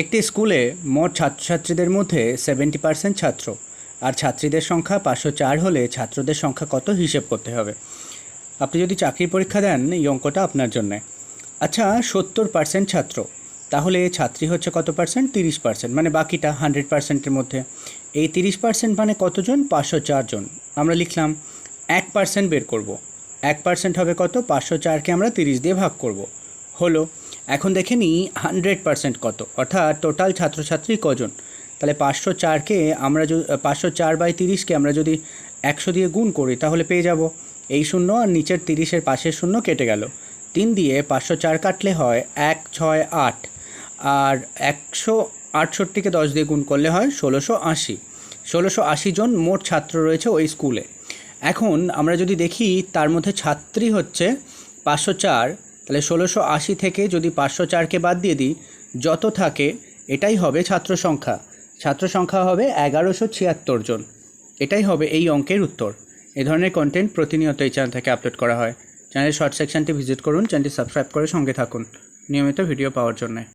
একটি স্কুলে মোট ছাত্রছাত্রীদের মধ্যে 70% ছাত্র আর ছাত্রীদের সংখ্যা 504 হলে ছাত্রদের সংখ্যা কত হিসেব করতে হবে। আপনি যদি চাকরির পরীক্ষা দেন এই অঙ্কটা আপনার জন্যে। আচ্ছা, 70% ছাত্র, তাহলে ছাত্রী হচ্ছে কত পার্সেন্ট? 30%, মানে বাকিটা 100%-এর মধ্যে। এই 30% মানে কতজন? 504 জন। আমরা লিখলাম 1% বের করব। 1% হবে কত? 504কে আমরা 30 দিয়ে ভাগ করব, হলো। এখন দেখে নিই 100% কত, অর্থাৎ টোটাল ছাত্রছাত্রী কজন। তাহলে 504কে আমরা 504/30কে আমরা যদি 100 দিয়ে গুণ করি তাহলে পেয়ে যাব এই শূন্য আর নিচের 30-এর পাশের শূন্য কেটে গেল। 3 দিয়ে 504 কাটলে হয় 1, 6, 8, আর 168কে 10 দিয়ে গুণ করলে হয় 1680। 1680 জন মোট ছাত্র রয়েছে ওই স্কুলে। এখন আমরা যদি দেখি তার মধ্যে ছাত্রী হচ্ছে 504, তাহলে 1680 থেকে যদি 504কে বাদ দিয়ে দিই, যত থাকে এটাই হবে ছাত্র সংখ্যা। ছাত্র সংখ্যা হবে 1176 জন। এটাই হবে এই অঙ্কের উত্তর। এ ধরনের কন্টেন্ট প্রতিনিয়ত এই চ্যানেল থেকে আপলোড করা হয়। চ্যানেলের শর্ট সেকশনটি ভিজিট করুন, চ্যানেলটি সাবস্ক্রাইব করে সঙ্গে থাকুন নিয়মিত ভিডিও পাওয়ার জন্য।